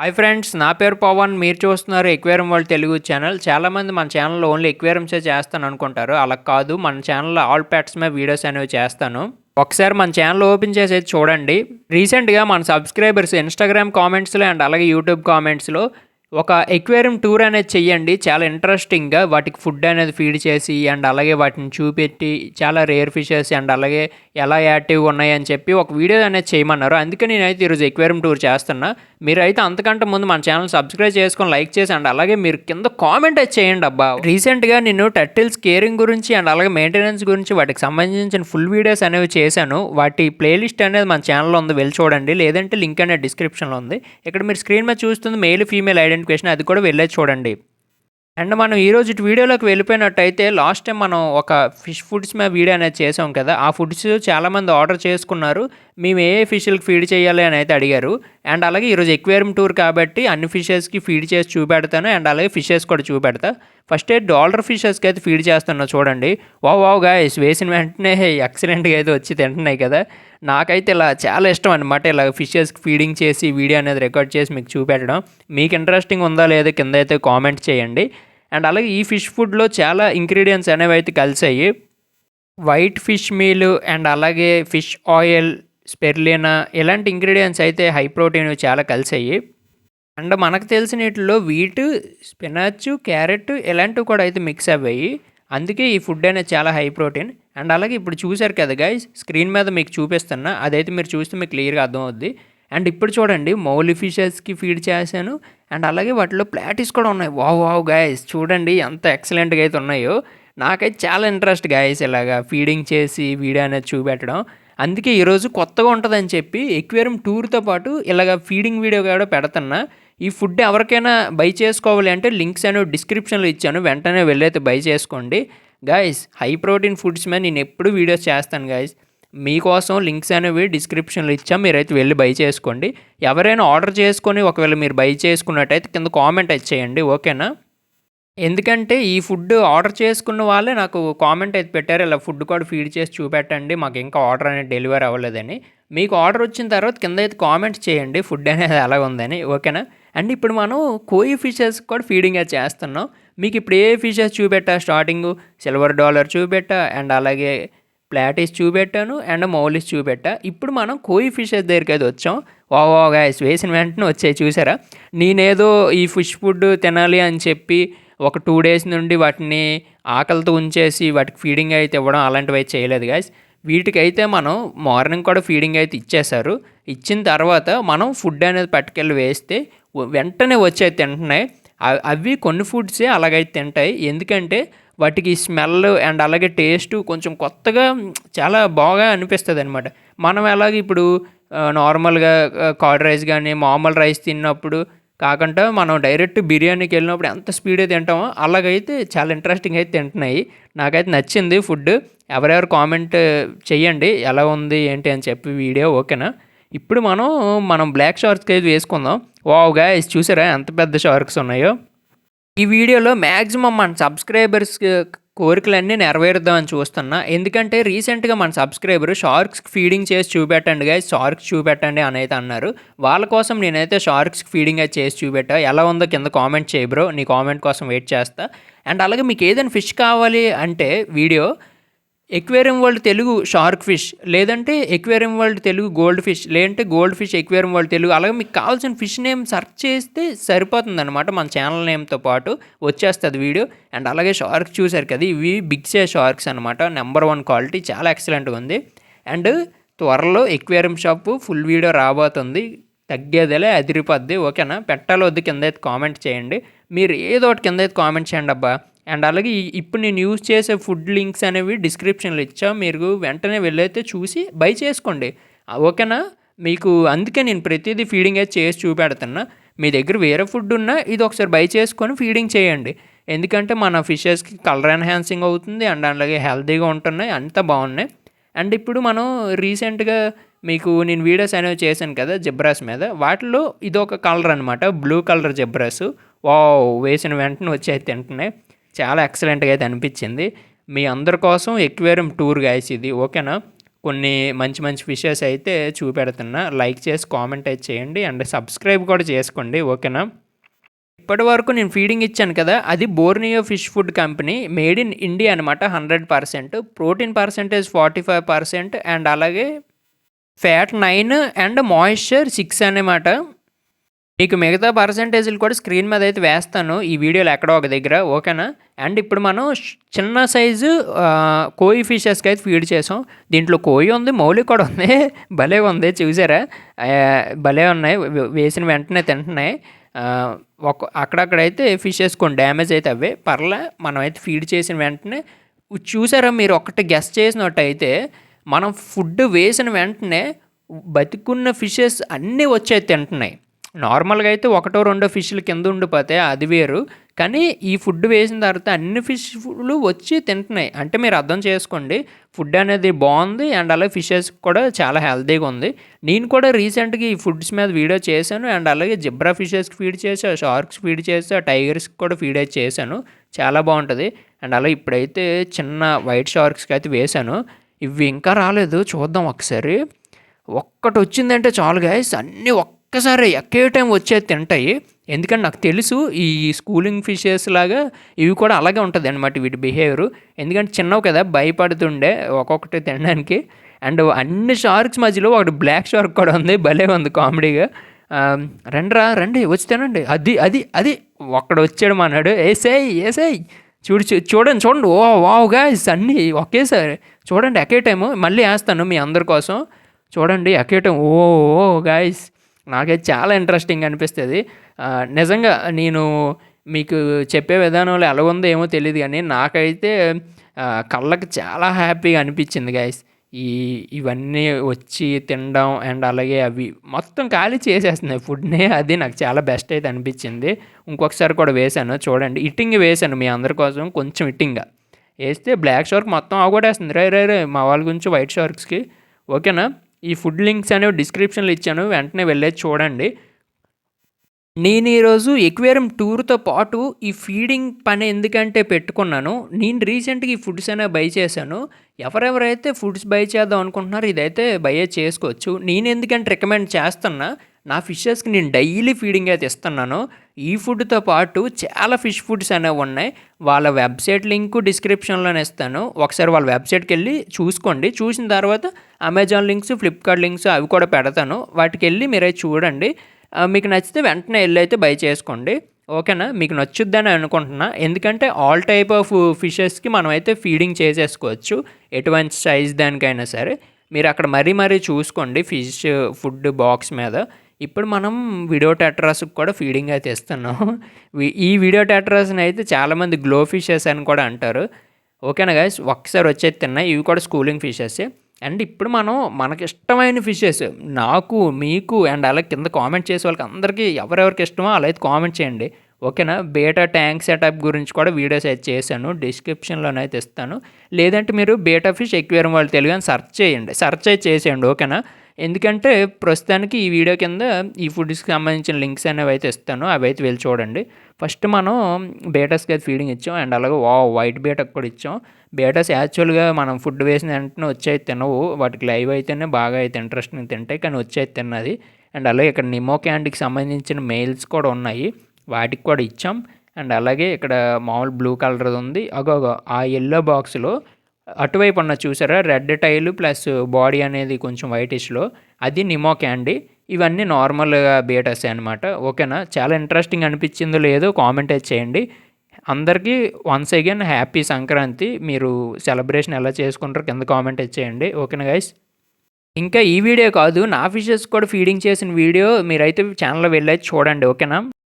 Hi friends, నా పేరు పవన్. మీరు చూస్తున్నారు ఎక్వేరియం వరల్డ్ తెలుగు ఛానల్. చాలామంది మన ఛానల్లో ఓన్లీ ఎక్వేరియంసే చేస్తాను అనుకుంటారు. అలా కాదు, మన ఛానల్లో ఆల్ ప్యాట్స్ మీద వీడియోస్ అనేవి చేస్తాను. ఒకసారి మన ఛానల్ ఓపెన్ చేసి చూడండి. రీసెంట్గా మన సబ్స్క్రైబర్స్ ఇన్స్టాగ్రామ్ కామెంట్స్లో అండ్ అలాగే యూట్యూబ్ కామెంట్స్లో ఒక ఎక్వేరియం టూర్ అనేది చెయ్యండి, చాలా ఇంట్రెస్టింగ్గా వాటికి ఫుడ్ అనేది ఫీడ్ చేసి అండ్ అలాగే వాటిని చూపెట్టి చాలా రేర్ ఫిషెస్ అండ్ అలాగే ఎలా యాక్టివ్గా ఉన్నాయని చెప్పి ఒక వీడియో అనేది చేయమన్నారు. అందుకే నేనైతే ఈరోజు ఎక్వేరియం టూర్ చేస్తున్నా. మీరైతే అంతకంటే ముందు మన ఛానల్ సబ్స్క్రైబ్ చేసుకొని లైక్ చేసి అండ్ అలాగే మీరు కింద కామెంట్ అయితే చేయండి. అబ్బా, రీసెంట్గా నేను టర్టిల్స్ కేరింగ్ గురించి అండ్ అలాగే మెయింటెనెన్స్ గురించి వాటికి సంబంధించిన ఫుల్ వీడియోస్ అనేవి చేశాను. వాటి ప్లేలిస్ట్ అనేది మన ఛానల్లో ఉంది, వెళ్ళి చూడండి. లేదంటే లింక్ అనేది డిస్క్రిప్షన్లో ఉంది. ఇక్కడ మీరు స్క్రీన్ మీద చూస్తుంది మెయిల్ ఫీమేల్ ఐడెంటిఫికేషన్, అది కూడా వెళ్ళే చూడండి. అండ్ మనం ఈరోజు వీడియోలోకి వెళ్ళిపోయినట్టయితే లాస్ట్ టైం మనం ఒక ఫిష్ ఫుడ్స్ మీద వీడియో అనేది చేసాం కదా. ఆ ఫుడ్స్ చాలామంది ఆర్డర్ చేసుకున్నారు. మేము ఏ ఫిష్లకు ఫీడ్ చేయాలి అని అయితే అడిగారు. అండ్ అలాగే ఈరోజు ఎక్వేరియం టూర్ కాబట్టి అన్ని ఫిషెస్కి ఫీడ్ చేసి చూపెడతాను అండ్ అలాగే ఫిషెస్ కూడా చూపెడతా. ఫస్ట్ అయితే డాలర్ ఫిషెస్కి అయితే ఫీడ్ చేస్తున్నా చూడండి. వావ్ గాయ్స్, వేసిన వెంటనే ఎక్సలెంట్గా అయితే వచ్చి తింటున్నాయి కదా. నాకైతే ఇలా చాలా ఇష్టం అనమాట, ఇలా ఫిషెస్కి ఫీడింగ్ చేసి వీడియో అనేది రికార్డ్ చేసి మీకు చూపెట్టడం. మీకు ఇంట్రెస్టింగ్ ఉందా లేదా కింద అయితే కామెంట్ చేయండి. అండ్ అలాగే ఈ ఫిష్ ఫుడ్లో చాలా ఇంగ్రీడియంట్స్ అనేవి అయితే కలిసాయి. వైట్ ఫిష్ మీల్ అండ్ అలాగే ఫిష్ ఆయిల్, స్పెర్లినా, ఇలాంటి ఇంగ్రీడియంట్స్ అయితే హై ప్రోటీన్ చాలా కలిసాయి. అండ్ మనకు తెలిసిన వీటిలో వీట్, స్పినాచ్, క్యారెట్ ఇలాంటివి కూడా అయితే మిక్స్ అవ్వాయి. అందుకే ఈ ఫుడ్ అనేది చాలా హై ప్రోటీన్. అండ్ అలాగే ఇప్పుడు చూశారు కదా గైస్, స్క్రీన్ మీద మీకు చూపిస్తున్నా, అదైతే మీరు చూస్తే మీకు క్లియర్గా అర్థమవుద్ది. అండ్ ఇప్పుడు చూడండి, మౌలి ఫిషెస్కి ఫీడ్ చేశాను అండ్ అలాగే వాటిలో ప్లాటిస్ కూడా ఉన్నాయి. వావ్ గైస్, చూడండి ఎంత ఎక్సలెంట్గా అయితే ఉన్నాయో. నాకైతే చాలా ఇంట్రెస్ట్ గైస్ ఇలాగా ఫీడింగ్ చేసి వీడియో అనేది చూపెట్టడం. అందుకే ఈరోజు కొత్తగా ఉంటుందని చెప్పి ఎక్వేరియం టూర్తో పాటు ఇలాగ ఫీడింగ్ వీడియో కూడా పెడుతున్నా. ఈ ఫుడ్ ఎవరికైనా బై చేసుకోవాలి అంటే లింక్స్ అనేవి డిస్క్రిప్షన్లో ఇచ్చాను, వెంటనే వెళ్ళైతే బై చేసుకోండి. గైస్, హై ప్రోటీన్ ఫుడ్స్ మీద నేను ఎప్పుడు వీడియోస్ చేస్తాను గైస్. మీకోసం లింక్స్ అనేవి డిస్క్రిప్షన్లో ఇచ్చాం, మీరైతే వెళ్ళి బై చేసుకోండి. ఎవరైనా ఆర్డర్ చేసుకొని ఒకవేళ మీరు బై చేసుకున్నట్టయితే కింద కామెంట్ అయితే చేయండి, ఓకేనా? ఎందుకంటే ఈ ఫుడ్ ఆర్డర్ చేసుకున్న వాళ్ళే నాకు కామెంట్ అయితే పెట్టారు, ఇలా ఫుడ్ కూడా ఫీడ్ చేసి చూపెట్టండి, మాకు ఇంకా ఆర్డర్ అనేది డెలివరీ అవ్వలేదని. మీకు ఆర్డర్ వచ్చిన తర్వాత కింద అయితే కామెంట్ చేయండి ఫుడ్ అనేది ఎలా ఉందని, ఓకేనా? అండ్ ఇప్పుడు మనం కోయి ఫిషెస్ కూడా ఫీడింగ్ అయితే చేస్తున్నాం. మీకు ఇప్పుడు ఏ ఫిషెస్ చూపెట్టా, స్టార్టింగ్ సిల్వర్ డాలర్ చూపెట్టా అండ్ అలాగే ప్లాటిస్ చూపెట్టాను అండ్ మౌలిస్ చూపెట్టా. ఇప్పుడు మనం కోయి ఫిషెస్ దగ్గరికి అయితే వచ్చాం. వావ్ గైస్, వేసిన వెంటనే వచ్చాయి చూసారా. నేనేదో ఈ ఫిష్ ఫుడ్ తినాలి అని చెప్పి ఒక 2 days నుండి వాటిని ఆకలితో ఉంచేసి వాటికి ఫీడింగ్ అయితే ఇవ్వడం అలాంటివి అయితే చేయలేదు గైస్. వీటికైతే మనం మార్నింగ్ కూడా ఫీడింగ్ అయితే ఇచ్చేశారు. ఇచ్చిన తర్వాత మనం ఫుడ్ అనేది పట్టుకెళ్ళి వేస్తే వెంటనే వచ్చి తింటున్నాయి. అవి కొన్ని ఫుడ్సే అలాగైతే తింటాయి, ఎందుకంటే వాటికి స్మెల్ అండ్ అలాగే టేస్ట్ కొంచెం కొత్తగా చాలా బాగా అనిపిస్తుంది అనమాట. మనం ఎలాగ ఇప్పుడు నార్మల్గా కర్డ్ రైస్ కానీ మామూలు రైస్ తిన్నప్పుడు కాకుండా మనం డైరెక్ట్ బిర్యానీకి వెళ్ళినప్పుడు ఎంత స్పీడ్గా తింటామో అలాగైతే చాలా ఇంట్రెస్టింగ్ అయితే తింటున్నాయి. నాకైతే నచ్చింది ఫుడ్. ఎవరెవరు కామెంట్ చెయ్యండి ఎలా ఉంది ఏంటి అని చెప్పి వీడియో, ఓకేనా? ఇప్పుడు మనం బ్లాక్ షార్క్స్కి అయితే వేసుకుందాం. వావ్ గైస్, చూసారా ఎంత పెద్ద షార్క్స్ ఉన్నాయో. ఈ వీడియోలో మ్యాక్సిమం మన సబ్స్క్రైబర్స్ కోరికలన్నీ నెరవేరుద్దామని చూస్తున్నా. ఎందుకంటే రీసెంట్గా మన సబ్స్క్రైబర్ షార్క్స్కి ఫీడింగ్ చేసి చూపెట్టండి గైస్, షార్క్స్ చూపెట్టండి అని అయితే అన్నారు. వాళ్ళ కోసం నేనైతే షార్క్స్కి ఫీడింగ్ అయితే చేసి చూపెట్టా. ఎలా ఉందో కింద కామెంట్ చేయి బ్రో, నీ కామెంట్ కోసం వెయిట్ చేస్తా. అండ్ అలాగే మీకు ఏదైనా ఫిష్ కావాలి అంటే video aquarium world Telugu shark fish, లేదంటే aquarium world Telugu gold fish, లేదంటే gold fish aquarium world Telugu, అలాగే మీకు కావాల్సిన ఫిష్ నేమ్ సెర్చ్ చేస్తే సరిపోతుంది అనమాట. మన ఛానల్ నేమ్తో పాటు వచ్చేస్తుంది వీడియో. అండ్ అలాగే షార్క్ చూసారు కదా, ఇవి బిగ్ సైజ్ షార్క్స్ అనమాట, నెంబర్ 1 క్వాలిటీ, చాలా ఎక్సలెంట్గా ఉంది. అండ్ త్వరలో ఎక్వేరియం షాప్ ఫుల్ వీడియో రాబోతుంది, తగ్గేదేలే, అదిరిపోద్ది, ఓకేనా? పెట్టాలి వద్దు కింద అయితే కామెంట్ చేయండి. మీరు ఏదో ఒకటి కింద అయితే కామెంట్ చేయండి అబ్బా. అండ్ అలాగే ఇప్పుడు నేను యూజ్ చేసే ఫుడ్ లింక్స్ అనేవి డిస్క్రిప్షన్లో ఇచ్చా, మీరు వెంటనే వెళ్ళైతే చూసి బై చేసుకోండి, ఓకేనా? మీకు అందుకే నేను ప్రతిదీ ఫీడింగ్ అయితే చేసి చూపెడుతున్నా. మీ దగ్గర వేరే ఫుడ్ ఉన్నా ఇది ఒకసారి బై చేసుకొని ఫీడింగ్ చేయండి, ఎందుకంటే మన ఫిషెస్కి కలర్ ఎన్హాన్సింగ్ అవుతుంది అండ్ అలాగే హెల్తీగా ఉంటున్నాయి, అంతా బాగున్నాయి. అండ్ ఇప్పుడు మనం రీసెంట్గా మీకు నేను వీడియోస్ అనేవి చేశాను కదా జెబ్రాస్ మీద, వాటిలో ఇదొక కలర్ అనమాట, బ్లూ కలర్ జెబ్రాస్. వావ్, వేసిన వెంటనే వచ్చి తింటున్నాయి, చాలా ఎక్సలెంట్గా అయితే అనిపించింది. మీ అందరి కోసం ఎక్వేరియం టూర్ గైస్ ఇది, ఓకేనా? కొన్ని మంచి మంచి ఫిషెస్ అయితే చూపెడుతున్నా. లైక్ చేసి కామెంట్ అయితే చేయండి అండ్ సబ్స్క్రైబ్ కూడా చేసుకోండి. ఓకేనా. ఇప్పటి వరకు నేను ఫీడింగ్ ఇచ్చాను కదా, అది Borneo fish food company, made in India అనమాట. 100%, ప్రోటీన్ పర్సెంటేజ్ 45% అండ్ అలాగే ఫ్యాట్ 9 అండ్ మాయిశ్చర్ 6 అనమాట. మీకు మిగతా పర్సెంటేజ్లు కూడా స్క్రీన్ మీద అయితే వేస్తాను ఈ వీడియోలో ఎక్కడో ఒక దగ్గర. ఓకేనా. అండ్ ఇప్పుడు మనం చిన్న సైజు కోయి ఫిషెస్కి అయితే ఫీడ్ చేసాం. దీంట్లో కోయి ఉంది, మౌలి కూడా ఉంది. భలే ఉంది చూసారా, భలే ఉన్నాయి. వేసిన వెంటనే తింటున్నాయి. అక్కడక్కడైతే ఫిషెస్ కొన్ని డ్యామేజ్ అయితే అవే పర్లే. మనం అయితే ఫీడ్ చేసిన వెంటనే చూసారా, మీరు ఒక్కటి గెస్ చేసినట్టయితే మనం ఫుడ్ వేసిన వెంటనే బతికున్న ఫిషెస్ అన్నీ వచ్చి తింటున్నాయి. నార్మల్గా అయితే ఒకటో రెండో ఫిష్లు కింద ఉండిపోతాయి, అది వేరు. కానీ ఈ ఫుడ్ వేసిన తర్వాత అన్ని ఫిష్లు వచ్చి తింటున్నాయి. అంటే మీరు అర్థం చేసుకోండి, ఫుడ్ అనేది బాగుంది అండ్ అలాగే ఫిషెస్ కూడా చాలా హెల్తీగా ఉంది. నేను కూడా రీసెంట్గా ఈ ఫుడ్స్ మీద వీడియో చేశాను అండ్ అలాగే జిబ్రా ఫిషెస్కి ఫీడ్ చేసా, షార్క్స్ ఫీడ్ చేసా, టైగర్స్కి కూడా ఫీడ్ అయితే చేశాను. చాలా బాగుంటుంది. అండ్ అలాగే ఇప్పుడైతే చిన్న వైట్ షార్క్స్కి అయితే వేశాను. ఇవి ఇంకా రాలేదు, చూద్దాం ఒకసారి. ఒక్కటి వచ్చిందంటే చాలు గైస్, అన్నీ ఒక్కసారి ఎక్కే టైం వచ్చేది తింటాయి. ఎందుకంటే నాకు తెలుసు ఈ స్కూలింగ్ ఫిషెస్ లాగా ఇవి కూడా అలాగే ఉంటుంది అనమాట వీటి బిహేవియర్. ఎందుకంటే చిన్నవి కదా, భయపడుతుండే ఒక్కొక్కటి తినడానికి. అండ్ అన్ని షార్క్స్ మధ్యలో ఒకటి బ్లాక్ షార్క్ కూడా ఉంది, భలే ఉంది కామెడీగా. రండి వచ్చి తినండి. అది అది అది ఒక్కడు వచ్చాడు అన్నాడు, వేసేయి చూడండి. ఓ వావ్ గాయ్స్, అన్నీ ఒకేసారి చూడండి ఎక్కే టైము. మళ్ళీ వేస్తాను మీ అందరి కోసం, చూడండి ఎక్కే టైం. ఓ గాయ్స్, నాకైతే చాలా ఇంట్రెస్టింగ్ అనిపిస్తుంది. నిజంగా నేను మీకు చెప్పే విధానంలో ఎలా ఉందో ఏమో తెలియదు, కానీ నాకైతే కళ్ళకి చాలా హ్యాపీగా అనిపించింది గైస్. ఇవన్నీ వచ్చి తినడం అండ్ అలాగే అవి మొత్తం ఖాళీ చేసేస్తున్నాయి ఫుడ్ని. అది నాకు చాలా బెస్ట్ అయితే అనిపించింది. ఇంకొకసారి కూడా వేశాను చూడండి, ఇట్టింగ్ వేశాను మీ అందరి కోసం. కొంచెం ఇట్టింగ్గా వేస్తే బ్లాక్ షార్క్ మొత్తం ఆగొట్టేస్తుంది. రే మా వాళ్ళ గురించి వైట్ షార్క్స్కి. ఓకేనా. ఈ ఫుడ్ లింక్స్ అనేవి డిస్క్రిప్షన్లో ఇచ్చాను, వెంటనే వెళ్ళేది చూడండి. నేను ఈరోజు ఎక్వేరియం టూర్తో పాటు ఈ ఫీడింగ్ పని ఎందుకంటే పెట్టుకున్నాను. నేను రీసెంట్గా ఈ ఫుడ్స్ అనేవి బై చేశాను. ఎవరెవరైతే ఫుడ్స్ బై చేద్దాం అనుకుంటున్నారో ఇదైతే బై చేసుకోవచ్చు. నేను ఎందుకంటే రికమెండ్ చేస్తున్నా, నా ఫిషెస్కి నేను డైలీ ఫీడింగ్ అయితే ఇస్తున్నాను. ఈ ఫుడ్తో పాటు చాలా ఫిష్ ఫుడ్స్ అనేవి ఉన్నాయి. వాళ్ళ వెబ్సైట్ లింక్ డిస్క్రిప్షన్లోనే ఇస్తాను. ఒకసారి వాళ్ళ వెబ్సైట్కి వెళ్ళి చూసుకోండి. చూసిన తర్వాత అమెజాన్ లింక్స్, ఫ్లిప్కార్ట్ లింక్స్ అవి కూడా పెడతాను. వాటికి వెళ్ళి మీరైతే చూడండి. మీకు నచ్చితే వెంటనే వెళ్ళి అయితే బై చేసుకోండి. ఓకేనా. మీకు నచ్చుద్దని అనుకుంటున్నా, ఎందుకంటే ఆల్ టైప్ ఆఫ్ ఫిషెస్కి మనం అయితే ఫీడింగ్ చేసేసుకోవచ్చు, ఎటువంటి సైజ్ దానికైనా సరే. మీరు అక్కడ మరీ చూసుకోండి ఫిష్ ఫుడ్ బాక్స్ మీద. ఇప్పుడు మనం వీడియో టెట్రాస్కి కూడా ఫీడింగ్ అయితే ఇస్తున్నాం. ఈ వీడియో టెట్రాస్ని అయితే చాలామంది గ్లో ఫిషెస్ అని కూడా అంటారు. ఓకేనా గైస్, ఒక్కసారి వచ్చేది తిన్నాయి. ఇవి కూడా స్కూలింగ్ ఫిషెస్. అండ్ ఇప్పుడు మనం మనకి ఇష్టమైన ఫిషెస్, నాకు మీకు అండ్ అలా కింద కామెంట్ చేసే వాళ్ళకి అందరికీ ఎవరెవరికి ఇష్టమో అలా అయితే కామెంట్ చేయండి. ఓకేనా. బేటా ట్యాంక్ సెటప్ గురించి కూడా వీడియోస్ అయితే చేశాను, డిస్క్రిప్షన్లోనైతే ఇస్తాను. లేదంటే మీరు బేటా ఫిష్ ఎక్వేరియం వాళ్ళు తెలుగు అని సెర్చ్ అయితే చేసేయండి. ఓకేనా. ఎందుకంటే ప్రస్తుతానికి ఈ వీడియో కింద ఈ ఫుడ్స్కి సంబంధించిన లింక్స్ అనేవి అయితే ఇస్తాను, అవి అయితే వెళ్ళి చూడండి. ఫస్ట్ మనం బేటాస్కి అయితే ఫీడింగ్ ఇచ్చాం అండ్ అలాగే వైట్ బేటాకి కూడా ఇచ్చాం. బేటాస్ యాక్చువల్గా మనం ఫుడ్ వేసిన వెంటనే వచ్చేది తినవు, వాటికి లైవ్ అయితేనే బాగా అయితే ఇంట్రెస్ట్ని తింటాయి, కానీ వచ్చేది తిన్నది. అండ్ అలాగే ఇక్కడ నిమో క్యాండీకి సంబంధించిన మెయిల్స్ కూడా ఉన్నాయి, వాటికి కూడా ఇచ్చాం. అండ్ అలాగే ఇక్కడ మామూలు బ్లూ కలర్ ఉంది, అగోగో ఆ ఎల్లో బాక్స్లో అటువైపు ఉన్న చూసారా రెడ్ టైలు ప్లస్ బాడీ అనేది కొంచెం వైటిష్లో, అది నిమో క్యాండీ. ఇవన్నీ నార్మల్గా బేటాస్ అనమాట. ఓకేనా. చాలా ఇంట్రెస్టింగ్ అనిపించిందో లేదో కామెంట్ అయితే చేయండి. అందరికీ వన్స్ అగైన్ హ్యాపీ సంక్రాంతి. మీరు సెలబ్రేషన్ ఎలా చేసుకుంటారో కింద కామెంట్ అయితే చేయండి. ఓకేనా గైస్. ఇంకా ఈ వీడియో కాదు, నా ఫిషెస్ కూడా ఫీడింగ్ చేసిన వీడియో మీరైతే ఛానల్లో వెళ్ళి చూడండి. ఓకేనా.